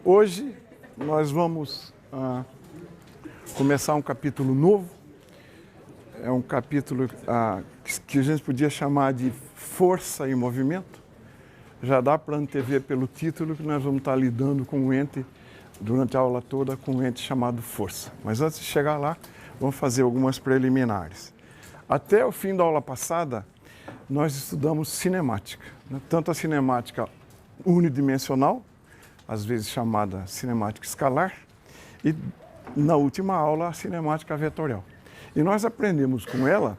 Hoje nós vamos começar um capítulo novo. É um capítulo que a gente podia chamar de Força e Movimento. Já dá para antever pelo título que nós vamos estar lidando com um ente, durante a aula toda, com um ente chamado força. Mas antes de chegar lá, vamos fazer algumas preliminares. Até o fim da aula passada, nós estudamos cinemática, né? Tanto a cinemática unidimensional, às vezes chamada cinemática escalar, e na última aula a cinemática vetorial. E nós aprendemos com ela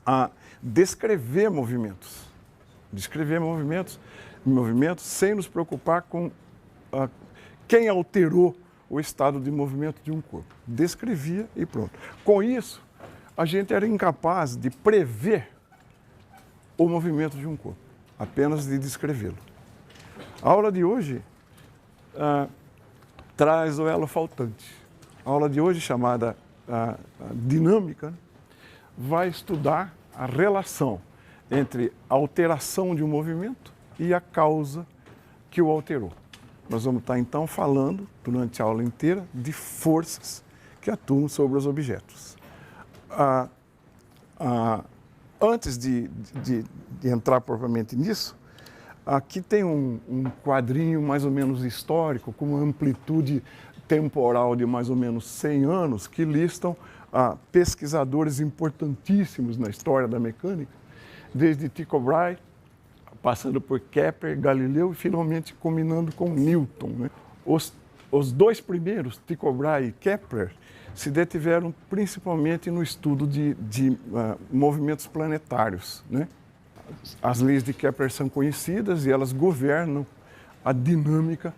a descrever movimentos sem nos preocupar com quem alterou o estado de movimento de um corpo. Descrevia e pronto. Com isso, a gente era incapaz de prever o movimento de um corpo, apenas de descrevê-lo. A aula de hoje traz o elo faltante. A aula de hoje, chamada dinâmica, vai estudar a relação entre a alteração de um movimento e a causa que o alterou. Nós vamos estar, então, falando, durante a aula inteira, de forças que atuam sobre os objetos. Antes de entrar propriamente nisso, aqui tem um quadrinho mais ou menos histórico, com uma amplitude temporal de mais ou menos 100 anos, que listam pesquisadores importantíssimos na história da mecânica, desde Tycho Brahe, passando por Kepler, Galileu e finalmente culminando com Newton, né? Os dois primeiros, Tycho Brahe e Kepler, se detiveram principalmente no estudo de movimentos planetários, né? As leis de Kepler são conhecidas e elas governam a dinâmica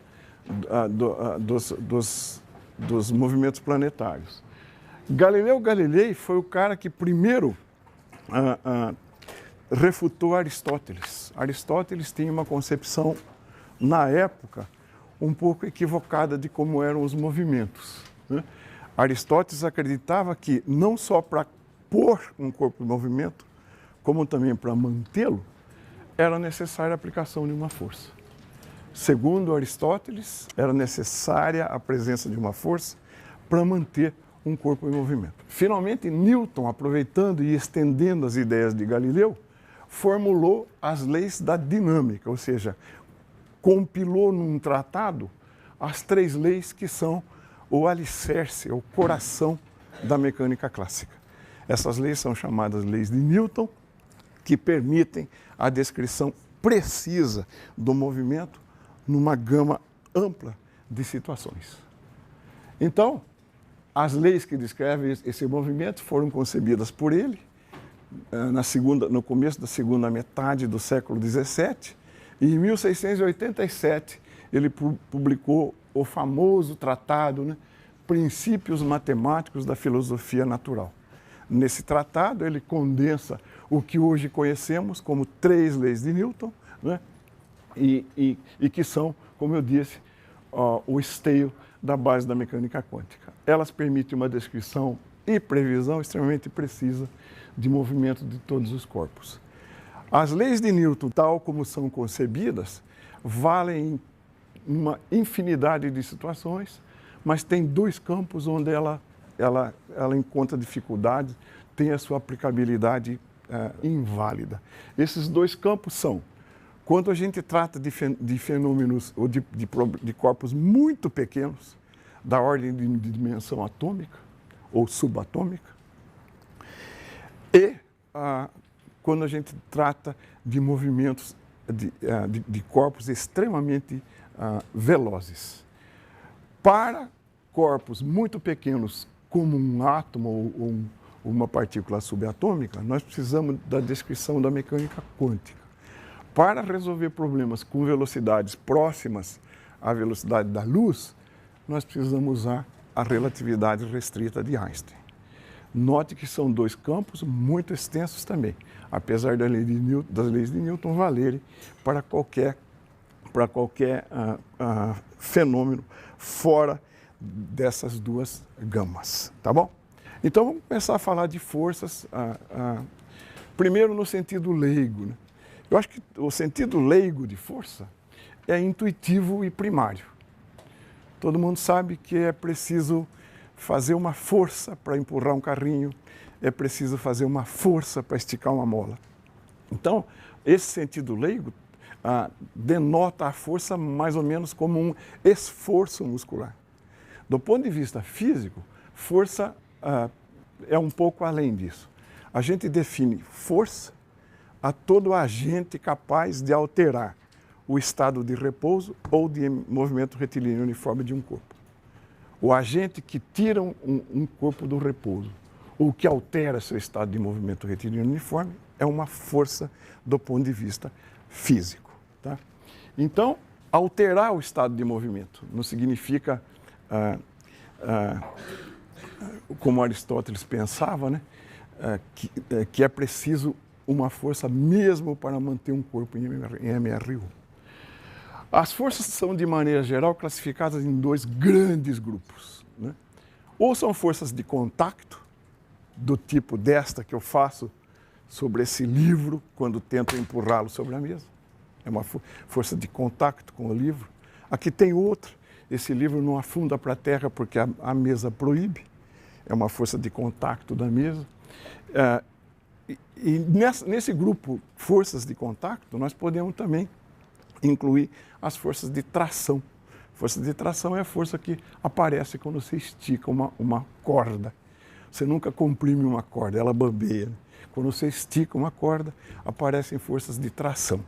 dos movimentos planetários. Galileu Galilei foi o cara que primeiro refutou Aristóteles. Aristóteles tinha uma concepção, na época, um pouco equivocada de como eram os movimentos, né? Aristóteles acreditava que não só para pôr um corpo em movimento, como também para mantê-lo, era necessária a aplicação de uma força. Segundo Aristóteles, era necessária a presença de uma força para manter um corpo em movimento. Finalmente, Newton, aproveitando e estendendo as ideias de Galileu, formulou as leis da dinâmica, ou seja, compilou num tratado as 3 leis que são o alicerce, o coração da mecânica clássica. Essas leis são chamadas leis de Newton, que permitem a descrição precisa do movimento numa gama ampla de situações. Então, as leis que descrevem esse movimento foram concebidas por ele no começo da segunda metade do século XVII, e em 1687 ele publicou o famoso tratado, né, Princípios Matemáticos da Filosofia Natural. Nesse tratado ele condensa o que hoje conhecemos como 3 leis de Newton, né, e que são, como eu disse, o esteio da base da mecânica quântica. Elas permitem uma descrição e previsão extremamente precisa de movimento de todos os corpos. As leis de Newton, tal como são concebidas, valem em uma infinidade de situações, mas tem 2 campos onde ela encontra dificuldade, tem a sua aplicabilidade inválida. Esses 2 campos são, quando a gente trata de fenômenos ou de corpos muito pequenos, da ordem de dimensão atômica ou subatômica, e quando a gente trata de movimentos de corpos extremamente velozes. Para corpos muito pequenos, como um átomo ou uma partícula subatômica, nós precisamos da descrição da mecânica quântica. Para resolver problemas com velocidades próximas à velocidade da luz, nós precisamos usar a relatividade restrita de Einstein. Note que são 2 campos muito extensos também, apesar das leis de Newton valerem para qualquer fenômeno fora dessas 2 gamas, tá bom? Então vamos começar a falar de forças, primeiro no sentido leigo, né? Eu acho que o sentido leigo de força é intuitivo e primário. Todo mundo sabe que é preciso fazer uma força para empurrar um carrinho, é preciso fazer uma força para esticar uma mola. Então, esse sentido leigo denota a força mais ou menos como um esforço muscular. Do ponto de vista físico, força é um pouco além disso. A gente define força a todo agente capaz de alterar o estado de repouso ou de movimento retilíneo uniforme de um corpo. O agente que tira um corpo do repouso ou que altera seu estado de movimento retilíneo uniforme é uma força do ponto de vista físico. Tá? Então, alterar o estado de movimento não significa, como Aristóteles pensava, né, que é preciso uma força mesmo para manter um corpo em MRU. As forças são, de maneira geral, classificadas em dois grandes grupos, né? Ou são forças de contato, do tipo desta que eu faço sobre esse livro, quando tento empurrá-lo sobre a mesa. É uma força de contato com o livro. Aqui tem outra. Esse livro não afunda para a terra porque a mesa proíbe. É uma força de contato da mesa. E nesse grupo, forças de contato, nós podemos também incluir as forças de tração. Força de tração é a força que aparece quando você estica uma corda. Você nunca comprime uma corda, ela bambeia. Quando você estica uma corda, aparecem forças de tração.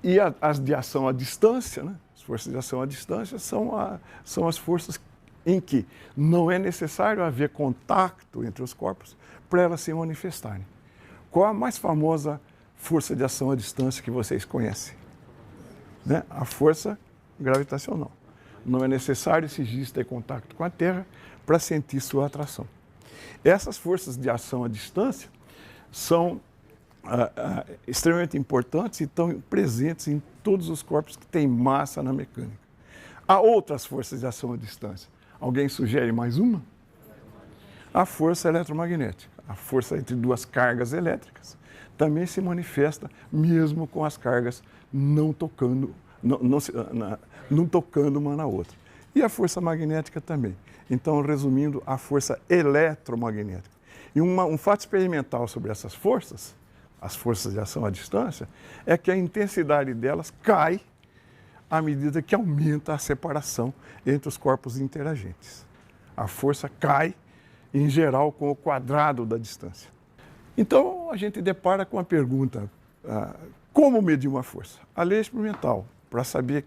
E as de ação à distância, né? As forças de ação à distância são as forças em que não é necessário haver contato entre os corpos para elas se manifestarem. Qual a mais famosa força de ação à distância que vocês conhecem? Né? A força gravitacional. Não é necessário esse giz ter contato com a Terra para sentir sua atração. Essas forças de ação à distância são extremamente importantes e estão presentes em todos os corpos que têm massa na mecânica. Há outras forças de ação à distância. Alguém sugere mais uma? A força eletromagnética. A força entre duas cargas elétricas também se manifesta mesmo com as cargas não tocando uma na outra. E a força magnética também. Então, resumindo, a força eletromagnética. E um fato experimental sobre essas forças, as forças de ação à distância, é que a intensidade delas cai à medida que aumenta a separação entre os corpos interagentes. A força cai, em geral, com o quadrado da distância. Então, a gente depara com a pergunta, como medir uma força? A lei experimental, para saber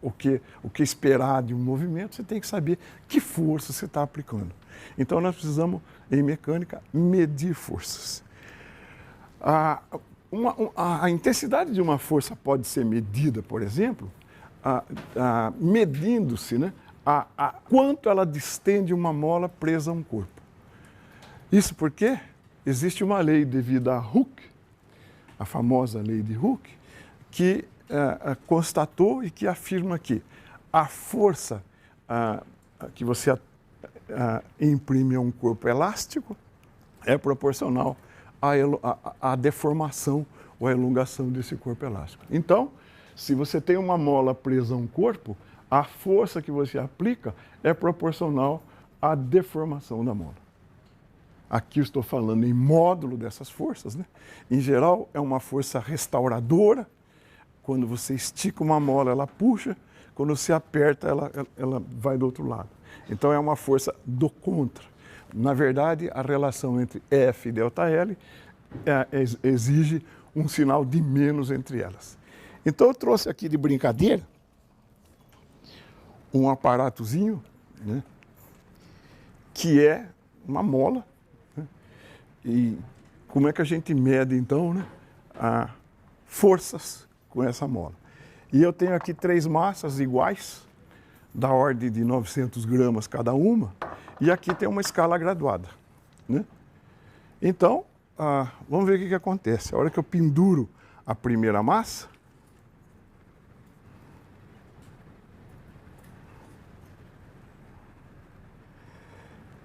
o que esperar de um movimento, você tem que saber que força você está aplicando. Então, nós precisamos, em mecânica, medir forças. A intensidade de uma força pode ser medida, por exemplo, medindo-se, né, a quanto ela distende uma mola presa a um corpo. Isso porque existe uma lei devida a Hooke, a famosa lei de Hooke, que constatou e que afirma que a força que você imprime a um corpo elástico é proporcional à deformação ou à elongação desse corpo elástico. Então, se você tem uma mola presa a um corpo, a força que você aplica é proporcional à deformação da mola. Aqui eu estou falando em módulo dessas forças, né? Em geral, é uma força restauradora. Quando você estica uma mola, ela puxa. Quando você aperta, ela vai do outro lado. Então, é uma força do contra. Na verdade, a relação entre F e ΔL exige um sinal de menos entre elas. Então, eu trouxe aqui de brincadeira um aparatozinho, né, que é uma mola. Né, e como é que a gente mede, então, né, forças com essa mola? E eu tenho aqui 3 massas iguais, da ordem de 900 gramas cada uma, e aqui tem uma escala graduada. Né? Então, vamos ver o que acontece. A hora que eu penduro a primeira massa,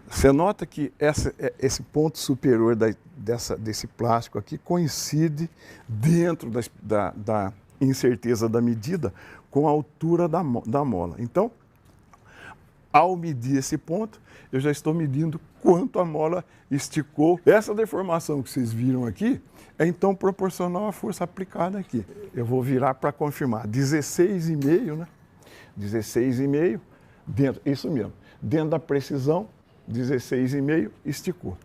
você nota que esse ponto superior desse plástico aqui coincide dentro incerteza da medida com a altura da mola. Então, ao medir esse ponto, eu já estou medindo quanto a mola esticou. Essa deformação que vocês viram aqui é então proporcional à força aplicada aqui. Eu vou virar para confirmar. 16,5, né? 16,5, dentro, isso mesmo. Dentro da precisão, 16,5 esticou.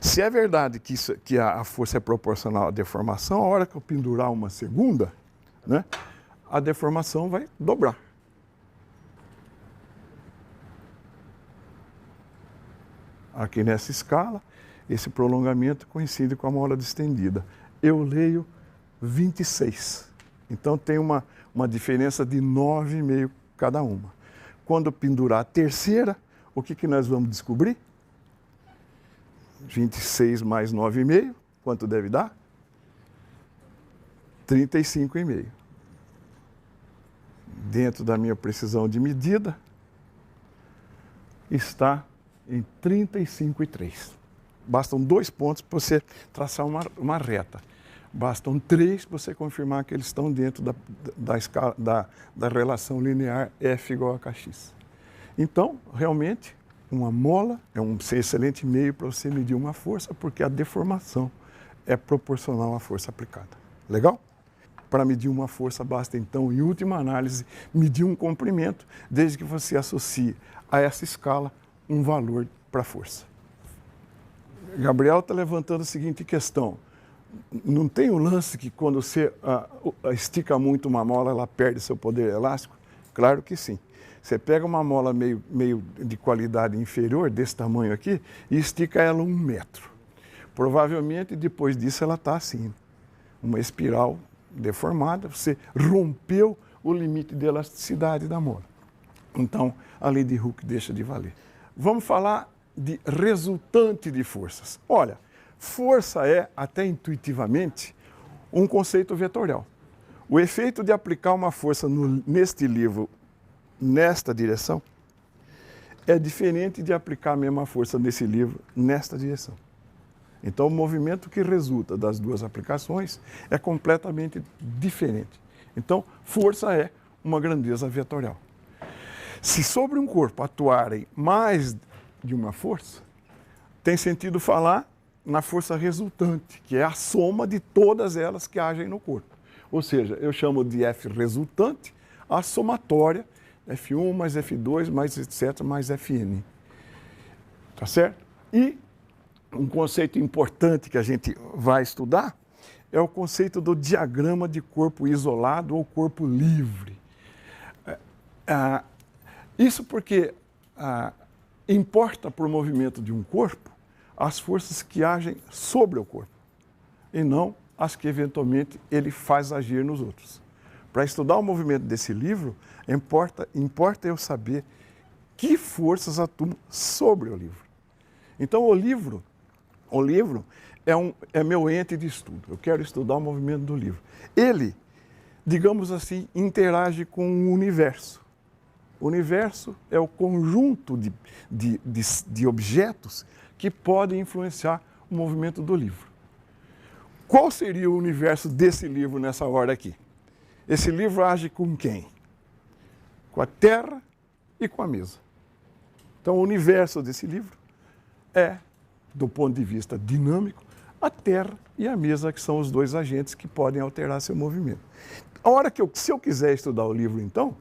Se é verdade que a força é proporcional à deformação, a hora que eu pendurar uma segunda, né, a deformação vai dobrar. Aqui nessa escala, esse prolongamento coincide com a mola distendida. Eu leio 26. Então tem uma diferença de 9,5 cada uma. Quando pendurar a terceira, o que nós vamos descobrir? 26 mais 9,5, quanto deve dar? 35,5. Dentro da minha precisão de medida, está em 35,3. Bastam 2 pontos para você traçar uma reta. Bastam 3 para você confirmar que eles estão dentro da relação linear F igual a Kx. Então, realmente, uma mola é um excelente meio para você medir uma força, porque a deformação é proporcional à força aplicada. Legal? Para medir uma força, basta então, em última análise, medir um comprimento, desde que você associe a essa escala um valor para a força. Gabriel está levantando a seguinte questão. Não tem o lance que quando você estica muito uma mola, ela perde seu poder elástico? Claro que sim. Você pega uma mola meio de qualidade inferior, desse tamanho aqui, e estica ela 1 metro. Provavelmente, depois disso, ela está assim, uma espiral deformada, você rompeu o limite de elasticidade da mola. Então, a lei de Hooke deixa de valer. Vamos falar de resultante de forças. Olha, força é, até intuitivamente, um conceito vetorial. O efeito de aplicar uma força neste livro, nesta direção, é diferente de aplicar a mesma força nesse livro, nesta direção. Então, o movimento que resulta das duas aplicações é completamente diferente. Então, força é uma grandeza vetorial. Se sobre um corpo atuarem mais de uma força, tem sentido falar na força resultante, que é a soma de todas elas que agem no corpo. Ou seja, eu chamo de F resultante a somatória F1 mais F2 mais etc. mais Fn. Tá certo? E um conceito importante que a gente vai estudar é o conceito do diagrama de corpo isolado ou corpo livre. Isso porque importa para o movimento de um corpo as forças que agem sobre o corpo e não as que eventualmente ele faz agir nos outros. Para estudar o movimento desse livro, importa eu saber que forças atuam sobre o livro. Então, o livro é meu ente de estudo. Eu quero estudar o movimento do livro. Ele, digamos assim, interage com o universo. O universo é o conjunto de objetos que podem influenciar o movimento do livro. Qual seria o universo desse livro nessa hora aqui? Esse livro age com quem? Com a Terra e com a mesa. Então, o universo desse livro é, do ponto de vista dinâmico, a Terra e a mesa, que são os dois agentes que podem alterar seu movimento. Se eu quiser estudar o livro, então,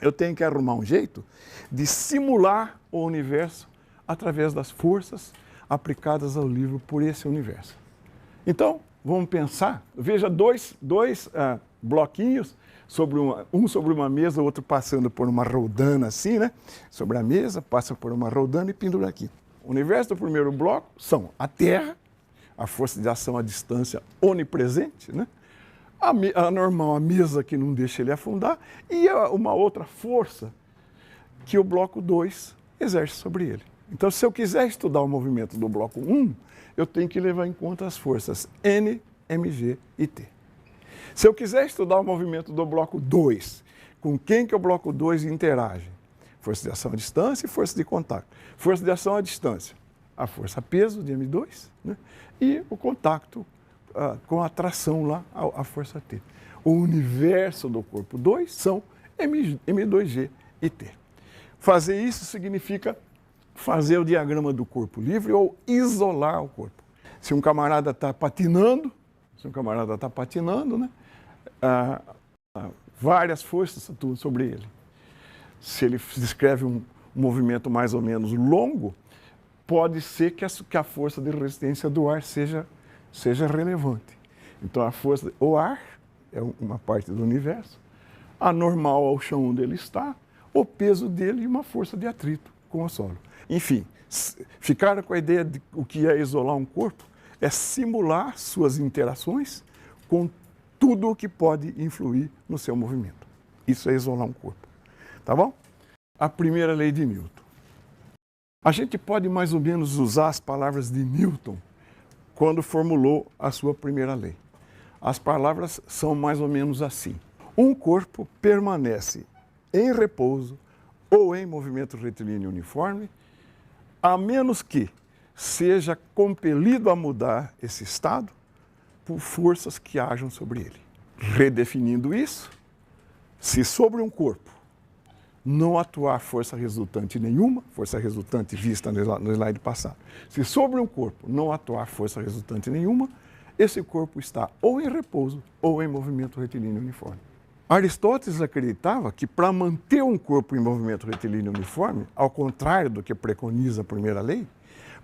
eu tenho que arrumar um jeito de simular o universo através das forças aplicadas ao livro por esse universo. Então, vamos pensar, veja dois bloquinhos, um sobre uma mesa, o outro passando por uma roldana assim, né? Sobre a mesa, passa por uma roldana e pendura aqui. O universo do primeiro bloco são a Terra, a força de ação à distância onipresente, né? A normal, a mesa que não deixa ele afundar, e uma outra força que o bloco 2 exerce sobre ele. Então, se eu quiser estudar o movimento do bloco 1, eu tenho que levar em conta as forças N, Mg e T. Se eu quiser estudar o movimento do bloco 2, com quem que o bloco 2 interage? Força de ação à distância e força de contato. Força de ação à distância, a força peso de M2, né? E o contato com a tração lá, a força T. o universo do corpo 2 são M2G e T. Fazer isso significa fazer o diagrama do corpo livre ou isolar o corpo. Se um camarada está patinando, né, várias forças atuam sobre ele. Se ele descreve um movimento mais ou menos longo, pode ser que a força de resistência do ar seja relevante. Então, o ar é uma parte do universo, anormal ao chão onde ele está, o peso dele e uma força de atrito com o solo. Enfim, ficaram com a ideia de o que é isolar um corpo é simular suas interações com tudo o que pode influir no seu movimento. Isso é isolar um corpo. Tá bom? A primeira lei de Newton. A gente pode mais ou menos usar as palavras de Newton quando formulou a sua primeira lei. As palavras são mais ou menos assim. Um corpo permanece em repouso ou em movimento retilíneo uniforme, a menos que seja compelido a mudar esse estado por forças que ajam sobre ele. Redefinindo isso, se sobre um corpo não atuar força resultante nenhuma, força resultante vista no slide passado, se sobre um corpo não atuar força resultante nenhuma, esse corpo está ou em repouso ou em movimento retilíneo uniforme. Aristóteles acreditava que para manter um corpo em movimento retilíneo uniforme, ao contrário do que preconiza a primeira lei,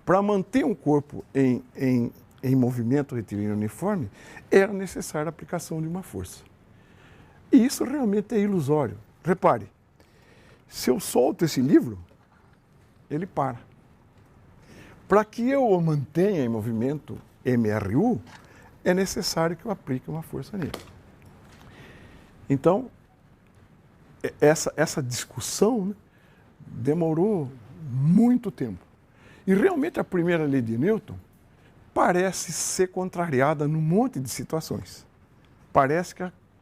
para manter um corpo em movimento retilíneo uniforme, era necessária a aplicação de uma força. E isso realmente é ilusório. Repare, se eu solto esse livro, ele para. Para que eu o mantenha em movimento MRU, é necessário que eu aplique uma força nele. Então, essa discussão, né, demorou muito tempo. E realmente a primeira lei de Newton parece ser contrariada num monte de situações. Parece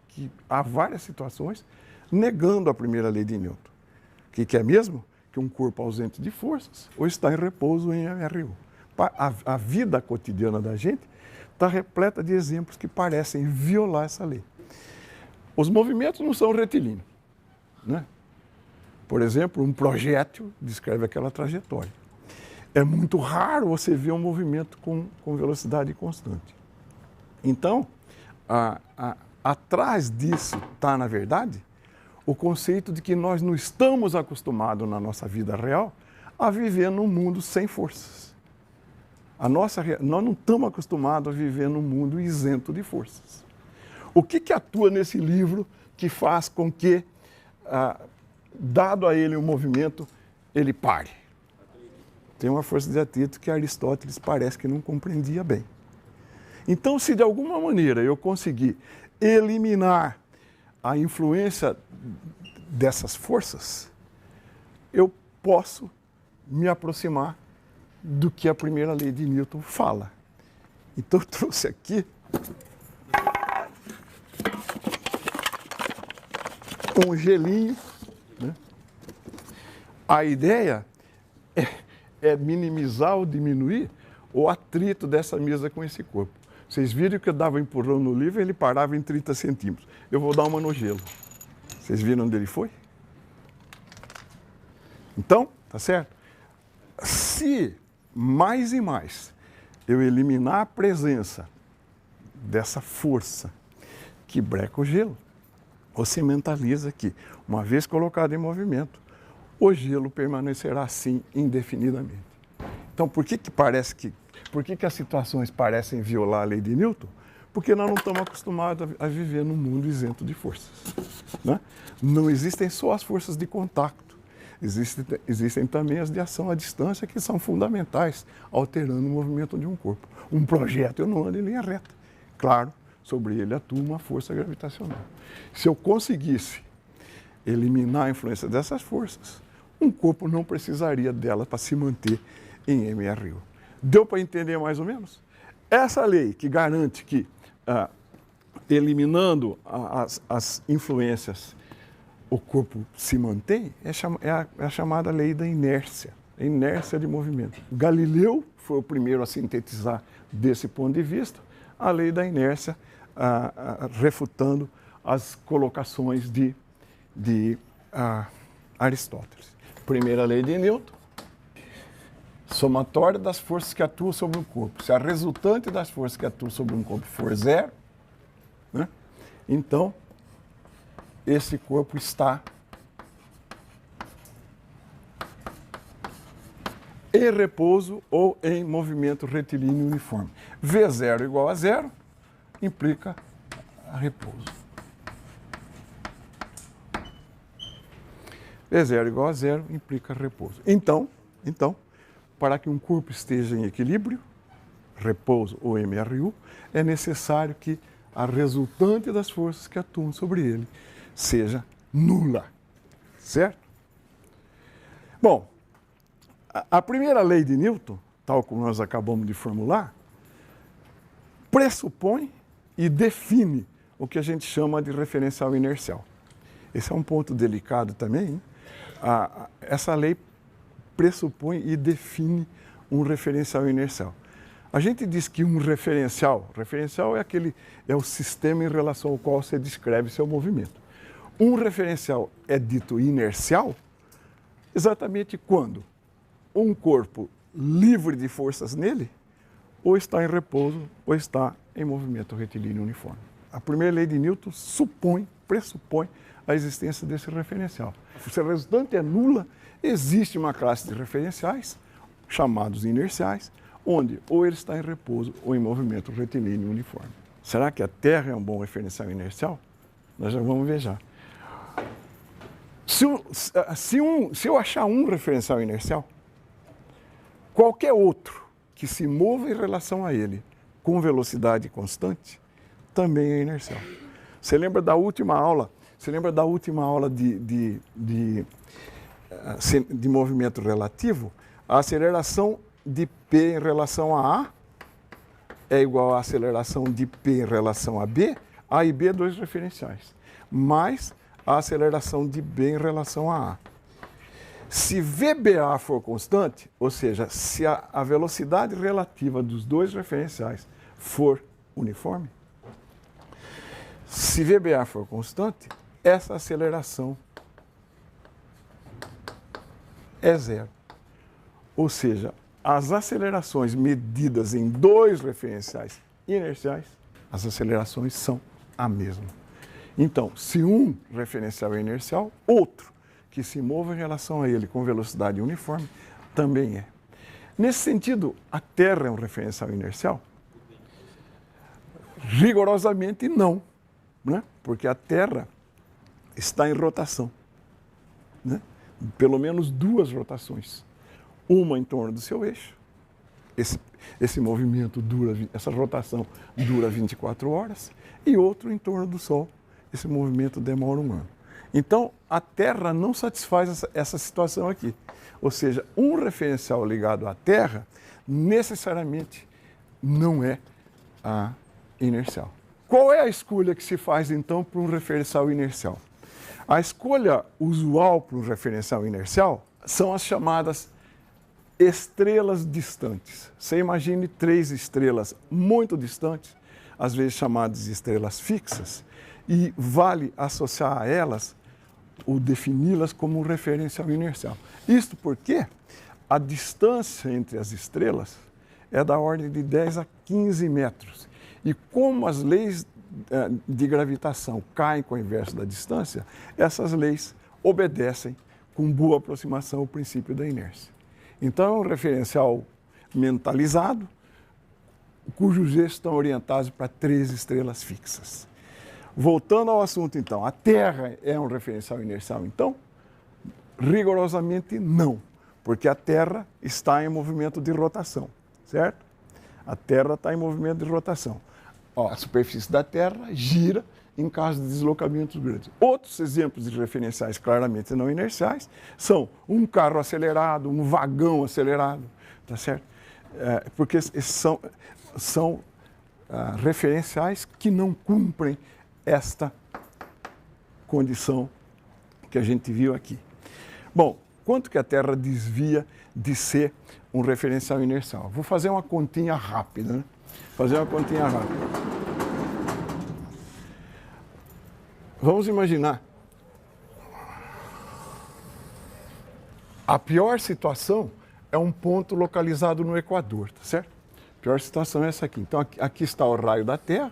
que há várias situações negando a primeira lei de Newton. O que é mesmo? Que um corpo ausente de forças ou está em repouso em MRU. A vida cotidiana da gente está repleta de exemplos que parecem violar essa lei. Os movimentos não são retilíneos, né? Por exemplo, um projétil descreve aquela trajetória. É muito raro você ver um movimento com velocidade constante. Então, atrás disso está, na verdade, o conceito de que nós não estamos acostumados na nossa vida real a viver num mundo sem forças. Nós não estamos acostumados a viver num mundo isento de forças. O que atua nesse livro que faz com que, dado a ele um movimento, ele pare? Tem uma força de atrito que Aristóteles parece que não compreendia bem. Então, se de alguma maneira eu conseguir eliminar a influência dessas forças, eu posso me aproximar do que a primeira lei de Newton fala. Então, eu trouxe aqui um gelinho, né? A ideia é minimizar ou diminuir o atrito dessa mesa com esse corpo. Vocês viram que eu dava um empurrão no livro e ele parava em 30 centímetros. Eu vou dar uma no gelo. Vocês viram onde ele foi? Então, tá certo? Se mais e mais eu eliminar a presença dessa força que breca o gelo, você mentaliza que, uma vez colocado em movimento, o gelo permanecerá assim indefinidamente. Então, por que as situações parecem violar a lei de Newton? Porque nós não estamos acostumados a viver num mundo isento de forças, né? Não existem só as forças de contato, existem também as de ação à distância, que são fundamentais, alterando o movimento de um corpo. Um projétil não anda em linha reta. Claro, sobre ele atua uma força gravitacional. Se eu conseguisse eliminar a influência dessas forças, um corpo não precisaria dela para se manter em MRU. Deu para entender mais ou menos? Essa lei que garante que, eliminando as influências, o corpo se mantém, é a chamada lei da inércia, a inércia de movimento. Galileu foi o primeiro a sintetizar desse ponto de vista a lei da inércia, refutando as colocações de Aristóteles. Primeira lei de Newton, somatória das forças que atuam sobre um corpo. Se a resultante das forças que atuam sobre um corpo for zero, né, então esse corpo está em repouso ou em movimento retilíneo uniforme. V0 igual a zero implica repouso. V0 igual a zero implica repouso. Então, para que um corpo esteja em equilíbrio, repouso ou MRU, é necessário que a resultante das forças que atuam sobre ele seja nula, certo? Bom, a primeira lei de Newton, tal como nós acabamos de formular, pressupõe e define o que a gente chama de referencial inercial. Esse é um ponto delicado também, hein? Essa lei pressupõe e define um referencial inercial. A gente diz que um referencial é o sistema em relação ao qual você descreve seu movimento. Um referencial é dito inercial exatamente quando um corpo livre de forças nele ou está em repouso ou está em movimento retilíneo uniforme. A primeira lei de Newton pressupõe a existência desse referencial. Se a resultante é nula, existe uma classe de referenciais, chamados inerciais, onde ou ele está em repouso ou em movimento retilíneo uniforme. Será que a Terra é um bom referencial inercial? Nós já vamos ver já. Se eu achar um referencial inercial, qualquer outro que se mova em relação a ele com velocidade constante também é inercial. Você lembra da última aula? De movimento relativo? A aceleração de P em relação a A é igual à aceleração de P em relação a B. A e B, dois referenciais, mais a aceleração de B em relação a A. Se VBA for constante, ou seja, se a velocidade relativa dos dois referenciais for uniforme, se VBA for constante, essa aceleração é zero. Ou seja, as acelerações medidas em dois referenciais inerciais, as acelerações são a mesma. Então, se um referencial é inercial, outro que se mova em relação a ele com velocidade uniforme também é. Nesse sentido, a Terra é um referencial inercial? Rigorosamente não, né? Porque a Terra está em rotação, né? Pelo menos duas rotações. Uma em torno do seu eixo, esse movimento essa rotação dura 24 horas, e outro em torno do Sol, esse movimento demora um ano. Então, a Terra não satisfaz essa situação aqui. Ou seja, um referencial ligado à Terra necessariamente não é inercial. Qual é a escolha que se faz, então, para um referencial inercial? A escolha usual para um referencial inercial são as chamadas estrelas distantes. Você imagine 3 estrelas muito distantes, às vezes chamadas de estrelas fixas, e vale associar a elas ou defini-las como um referencial inercial. Isto porque a distância entre as estrelas é da ordem de 10 a 15 metros. E como as leis de gravitação caem com o inverso da distância, essas leis obedecem com boa aproximação ao princípio da inércia. Então, é um referencial mentalizado, cujos eixos estão orientados para 3 estrelas fixas. Voltando ao assunto, então, a Terra é um referencial inercial? Então, rigorosamente não, porque a Terra está em movimento de rotação, certo? A Terra está em movimento de rotação. A superfície da Terra gira em caso de deslocamentos grandes. Outros exemplos de referenciais claramente não inerciais são um carro acelerado, um vagão acelerado, tá certo? Porque são referenciais que não cumprem esta condição que a gente viu aqui. Bom, quanto que a Terra desvia de ser um referencial inercial? Vou fazer uma continha rápida, né? Vamos imaginar. A pior situação é um ponto localizado no Equador, tá certo? A pior situação é essa aqui. Então, aqui está o raio da Terra.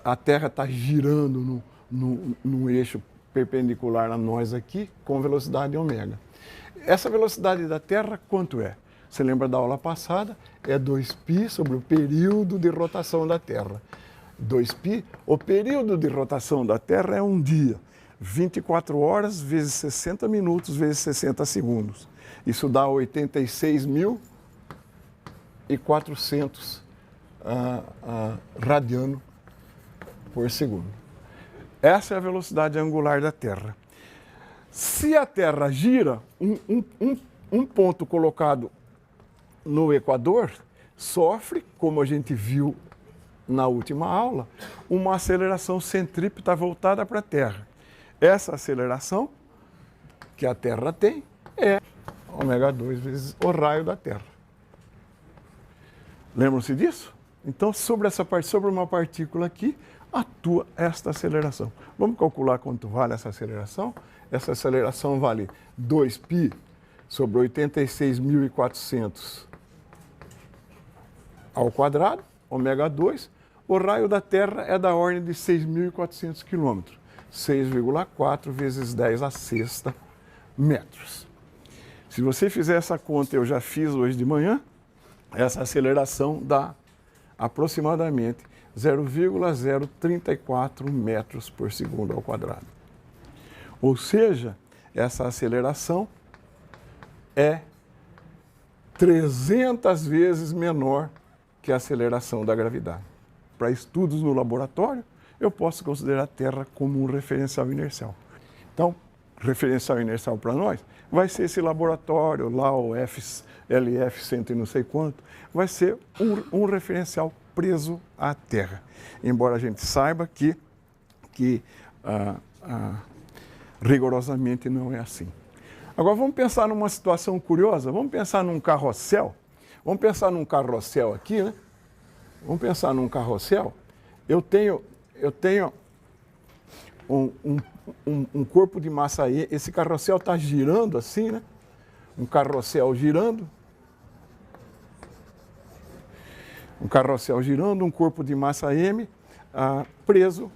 A Terra está girando no eixo perpendicular a nós aqui, com velocidade ômega. Essa velocidade da Terra, quanto é? Você lembra da aula passada? É 2π sobre o período de rotação da Terra. 2π, o período de rotação da Terra é um dia. 24 horas vezes 60 minutos vezes 60 segundos. Isso dá 86.400 radiano por segundo. Essa é a velocidade angular da Terra. Se a Terra gira, um ponto colocado no Equador sofre, como a gente viu na última aula, uma aceleração centrípeta voltada para a Terra. Essa aceleração que a Terra tem é ω2 vezes o raio da Terra. Lembram-se disso? Então, sobre uma partícula aqui, atua esta aceleração. Vamos calcular quanto vale essa aceleração? Essa aceleração vale 2π sobre 86.400 ao quadrado, ω2. O raio da Terra é da ordem de 6.400 quilômetros. 6,4 vezes 10 a sexta metros. Se você fizer essa conta, eu já fiz hoje de manhã, essa aceleração dá aproximadamente 0,034 metros por segundo ao quadrado. Ou seja, essa aceleração é 300 vezes menor que a aceleração da gravidade. Para estudos no laboratório, eu posso considerar a Terra como um referencial inercial. Então, referencial inercial para nós vai ser esse laboratório, lá o LF 100 e não sei quanto, vai ser um referencial preso à Terra. Embora a gente saiba que rigorosamente não é assim. Agora vamos pensar numa situação curiosa, vamos pensar num carrossel. Vamos pensar num carrossel aqui, né? Vamos pensar num carrossel. Eu tenho um corpo de massa E, esse carrossel está girando assim, né? Um carrossel girando. Um carrossel girando, um corpo de massa M preso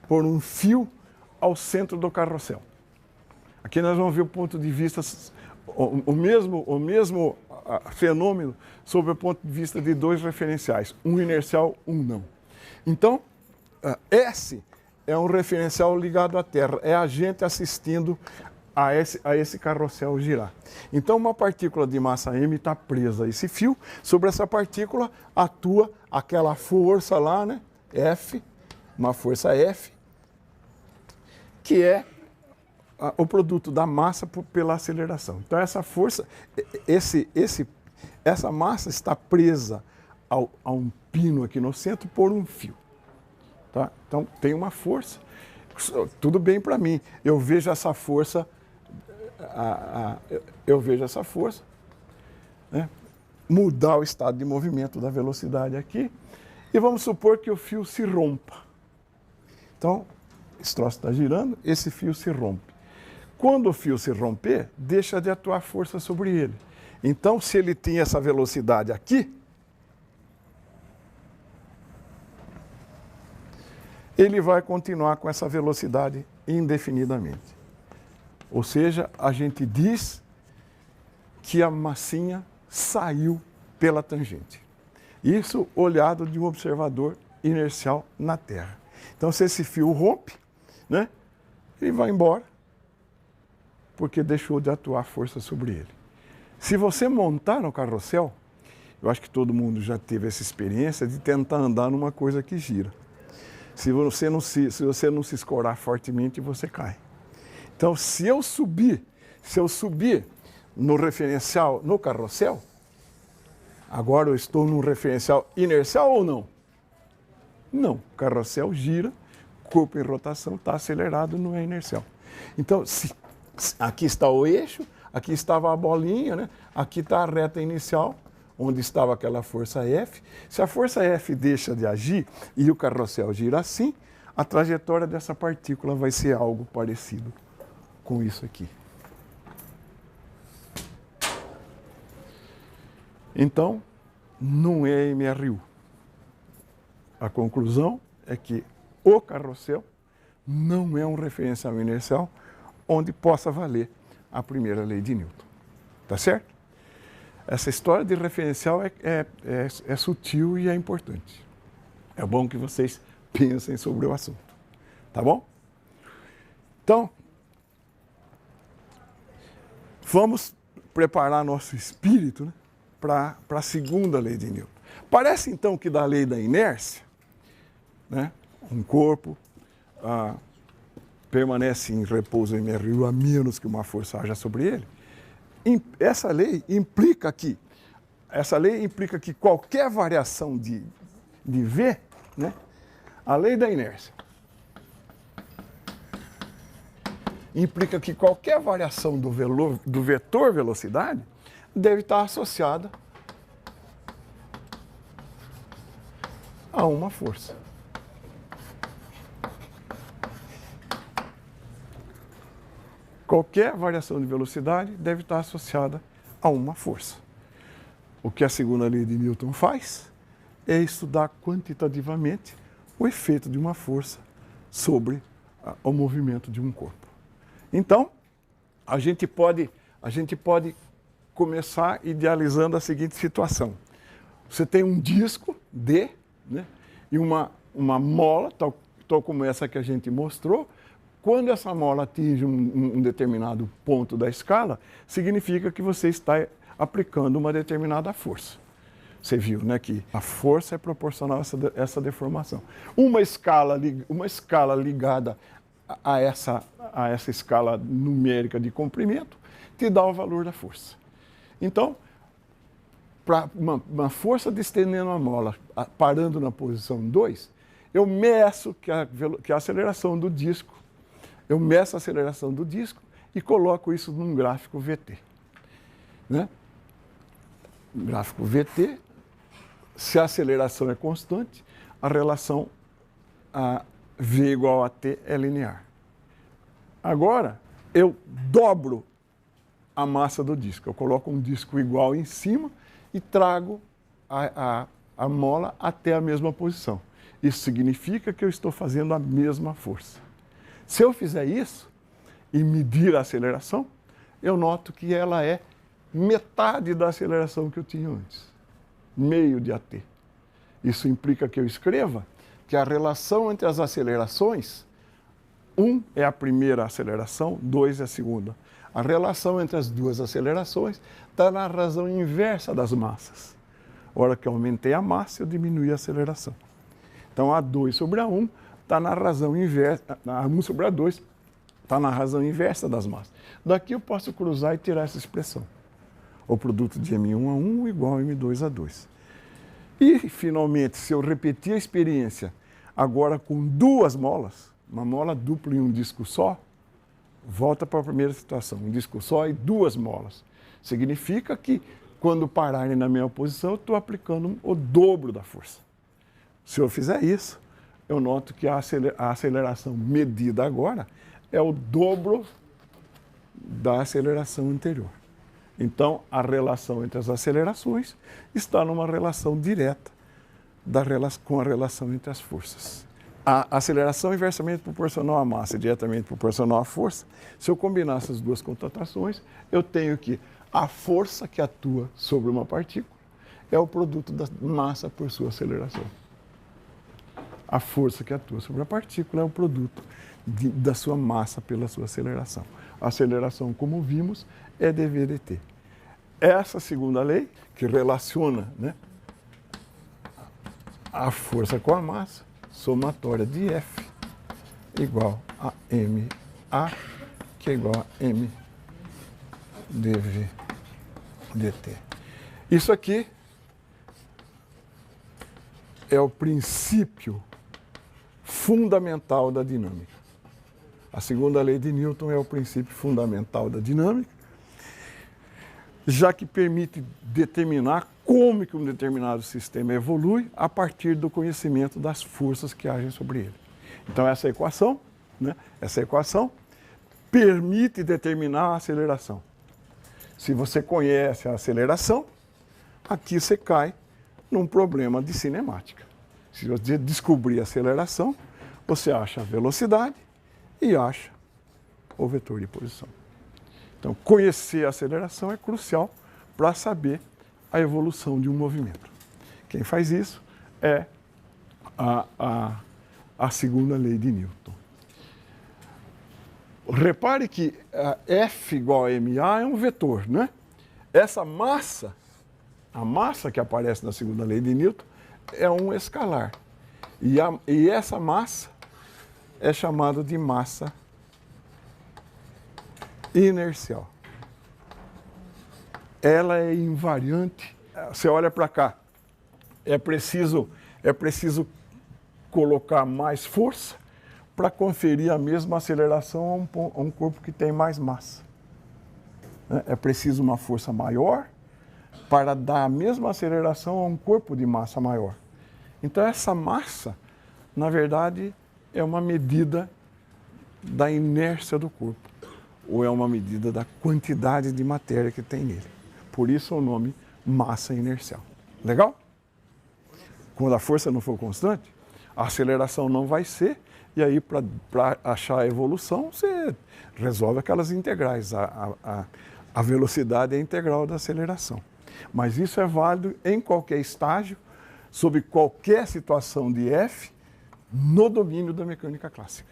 por um fio ao centro do carrossel. Aqui nós vamos ver o ponto de vista, o mesmo fenômeno sob o ponto de vista de dois referenciais, um inercial, um não. Então, S é um referencial ligado à Terra, é a gente assistindo a esse carrossel girar. Então, uma partícula de massa M está presa a esse fio, sobre essa partícula atua aquela força lá, né? F, uma força F, que é o produto da massa pela aceleração. Então, essa força, essa massa está presa a um pino aqui no centro por um fio. Tá? Então, tem uma força. Tudo bem para mim. Eu vejo essa força, né, mudar o estado de movimento da velocidade aqui. E vamos supor que o fio se rompa. Então, esse troço está girando, esse fio se rompe. Quando o fio se romper, deixa de atuar força sobre ele. Então, se ele tem essa velocidade aqui, ele vai continuar com essa velocidade indefinidamente. Ou seja, a gente diz que a massinha saiu pela tangente. Isso olhado de um observador inercial na Terra. Então, se esse fio rompe, né, ele vai embora, porque deixou de atuar força sobre ele. Se você montar no carrossel, eu acho que todo mundo já teve essa experiência de tentar andar numa coisa que gira. Se você não se escorar fortemente, você cai. Então, se eu subir no referencial, no carrossel, agora eu estou num referencial inercial ou não? Não, o carrossel gira, corpo em rotação, está acelerado, não é inercial. Então, aqui está o eixo, aqui estava a bolinha, né? Aqui está a reta inicial, onde estava aquela força F. Se a força F deixa de agir e o carrossel gira assim, a trajetória dessa partícula vai ser algo parecido com isso aqui. Então, não é MRU. A conclusão é que o carrossel não é um referencial inercial onde possa valer a primeira lei de Newton. Tá certo? Essa história de referencial é sutil e é importante. É bom que vocês pensem sobre o assunto. Tá bom? Então, vamos preparar nosso espírito, né, para a segunda lei de Newton. Parece então que da lei da inércia, né, um corpo permanece em repouso MRU a menos que uma força haja sobre ele. Essa lei implica que qualquer variação de V, né, a lei da inércia, implica que qualquer variação do vetor velocidade deve estar associada a uma força. Qualquer variação de velocidade deve estar associada a uma força. O que a segunda lei de Newton faz é estudar quantitativamente o efeito de uma força sobre o movimento de um corpo. Então, a gente pode começar idealizando a seguinte situação. Você tem um disco D, né, e uma mola, tal como essa que a gente mostrou. Quando essa mola atinge um determinado ponto da escala, significa que você está aplicando uma determinada força. Você viu, né, que a força é proporcional a essa deformação. Uma escala ligada a essa escala numérica de comprimento te dá o valor da força. Então, para uma força estendendo a mola parando na posição 2, eu meço que a aceleração do disco, eu meço a aceleração do disco e coloco isso num gráfico VT. Né? Gráfico VT, se a aceleração é constante, a relação V igual a T é linear. Agora, eu dobro a massa do disco. Eu coloco um disco igual em cima e trago a mola até a mesma posição. Isso significa que eu estou fazendo a mesma força. Se eu fizer isso e medir a aceleração, eu noto que ela é metade da aceleração que eu tinha antes. Meio de AT. Isso implica que eu escreva que a relação entre as acelerações, 1 é a primeira aceleração, 2 é a segunda. A relação entre as duas acelerações está na razão inversa das massas. A hora que eu aumentei a massa, eu diminui a aceleração. Então, A2 sobre A1 está na razão inversa, A1 sobre A2 está na razão inversa das massas. Daqui eu posso cruzar e tirar essa expressão. O produto de M1A1 igual a M2A2. E, finalmente, se eu repetir a experiência agora com duas molas, uma mola dupla e um disco só, volta para a primeira situação, um disco só e duas molas. Significa que, quando pararem na mesma posição, eu estou aplicando o dobro da força. Se eu fizer isso, eu noto que a aceleração medida agora é o dobro da aceleração anterior. Então, a relação entre as acelerações está numa relação direta com a relação entre as forças. A aceleração inversamente proporcional à massa e diretamente proporcional à força, se eu combinar essas duas constatações, eu tenho que a força que atua sobre uma partícula é o produto da massa por sua aceleração. A força que atua sobre a partícula é o produto da sua massa pela sua aceleração. A aceleração, como vimos, é dv dt. Essa segunda lei, que relaciona, né, a força com a massa, somatória de F igual a MA, que é igual a M dv dt. Isso aqui é o princípio fundamental da dinâmica. A segunda lei de Newton é o princípio fundamental da dinâmica, já que permite determinar como que um determinado sistema evolui a partir do conhecimento das forças que agem sobre ele. Então essa equação, né, permite determinar a aceleração. Se você conhece a aceleração, aqui você cai num problema de cinemática. Se você descobrir a aceleração, você acha a velocidade e acha o vetor de posição. Então, conhecer a aceleração é crucial para saber a evolução de um movimento. Quem faz isso é a segunda lei de Newton. Repare que F igual a ma é um vetor, né? Essa massa, a massa que aparece na segunda lei de Newton, é um escalar. E essa massa é chamada de massa inercial. Ela é invariante. Você olha para cá, é preciso colocar mais força para conferir a mesma aceleração a um corpo que tem mais massa. É preciso uma força maior para dar a mesma aceleração a um corpo de massa maior. Então essa massa, na verdade, é uma medida da inércia do corpo, ou é uma medida da quantidade de matéria que tem nele. Por isso o nome massa inercial. Legal? Quando a força não for constante, a aceleração não vai ser, e aí para achar a evolução, você resolve aquelas integrais. A velocidade é a integral da aceleração. Mas isso é válido em qualquer estágio, sob qualquer situação de F, no domínio da mecânica clássica.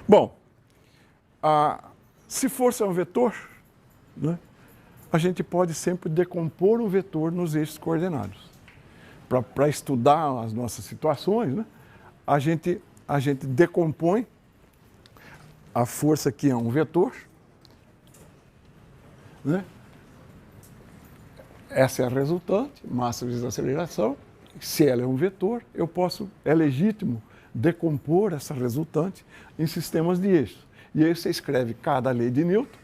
Bom, se força é um vetor, né, a gente pode sempre decompor um vetor nos eixos coordenados. Para estudar as nossas situações, né, a gente decompõe a força que é um vetor, né? Essa é a resultante, massa vezes aceleração. Se ela é um vetor, é legítimo decompor essa resultante em sistemas de eixos. E aí você escreve cada lei de Newton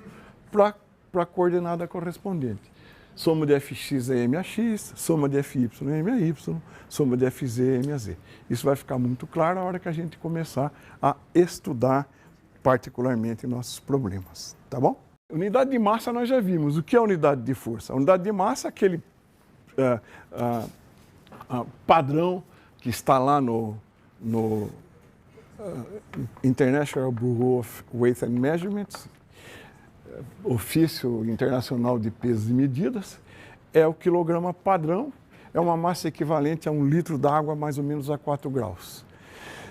para a coordenada correspondente. Soma de fx é m a x, soma de fy é m a y, soma de fz é m a z. Isso vai ficar muito claro na hora que a gente começar a estudar particularmente nossos problemas, tá bom? Unidade de massa nós já vimos. O que é a unidade de força? A unidade de massa é aquele padrão que está lá no International Bureau of Weight and Measurements, Ofício Internacional de Pesos e Medidas, é o quilograma padrão, é uma massa equivalente a 1 litro d'água mais ou menos a 4 graus.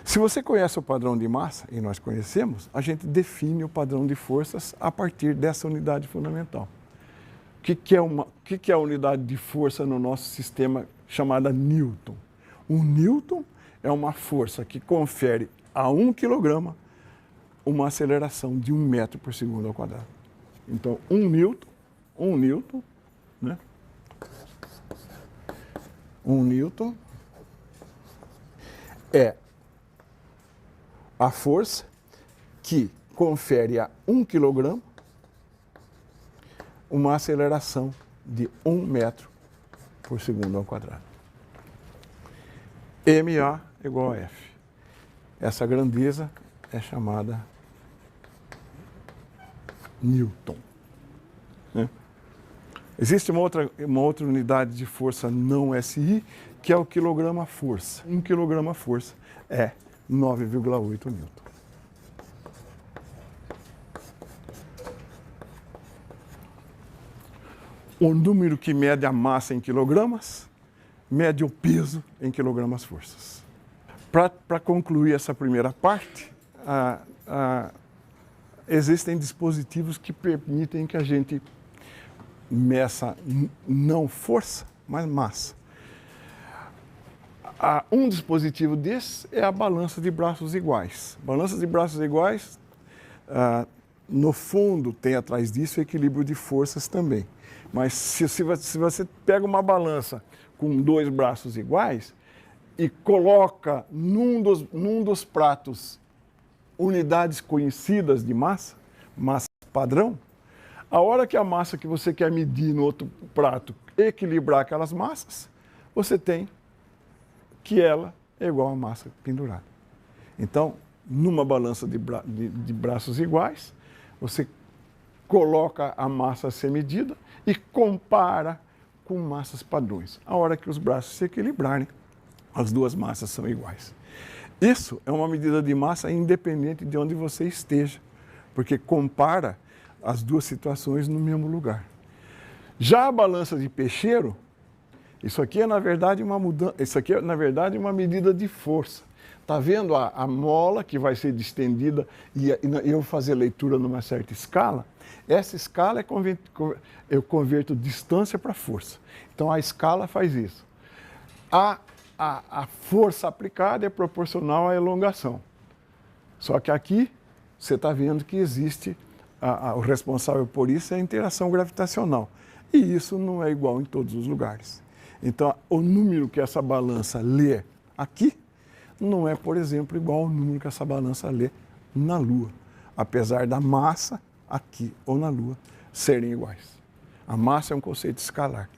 Se você conhece o padrão de massa, e nós conhecemos, a gente define o padrão de forças a partir dessa unidade fundamental. O que é a unidade de força no nosso sistema chamada Newton? Um Newton é uma força que confere a 1 quilograma uma aceleração de 1 metro por segundo ao quadrado. Então, 1 Newton, né? 1 Newton é a força que confere a 1 quilograma uma aceleração de 1 metro por segundo ao quadrado. ma igual a F. Essa grandeza é chamada Newton. Né? Existe uma outra unidade de força não SI, que é o quilograma-força. 1 quilograma-força é 9,8 Newton. O número que mede a massa em quilogramas, mede o peso em quilogramas-forças. Para concluir essa primeira parte, existem dispositivos que permitem que a gente meça não força, mas massa. Um dispositivo desse é a balança de braços iguais. Balança de braços iguais, no fundo, tem atrás disso o equilíbrio de forças também. Mas se você pega uma balança com 2 braços iguais e coloca num dos pratos unidades conhecidas de massa padrão, a hora que a massa que você quer medir no outro prato equilibrar aquelas massas, você tem que ela é igual à massa pendurada. Então, numa balança de braços iguais, você coloca a massa a ser medida e compara com massas padrões. A hora que os braços se equilibrarem, as duas massas são iguais. Isso é uma medida de massa independente de onde você esteja, porque compara as duas situações no mesmo lugar. Já a balança de Peixeiro, isso aqui é na verdade uma mudança, isso aqui é na verdade uma medida de força. Está vendo a mola que vai ser distendida e eu vou fazer leitura numa certa escala? Essa escala eu converto distância para força. Então a escala faz isso. A força aplicada é proporcional à elongação. Só que aqui você está vendo que existe, o responsável por isso é a interação gravitacional. E isso não é igual em todos os lugares. Então o número que essa balança lê aqui não é, por exemplo, igual ao número que essa balança lê na Lua, apesar da massa aqui ou na Lua serem iguais. A massa é um conceito escalar.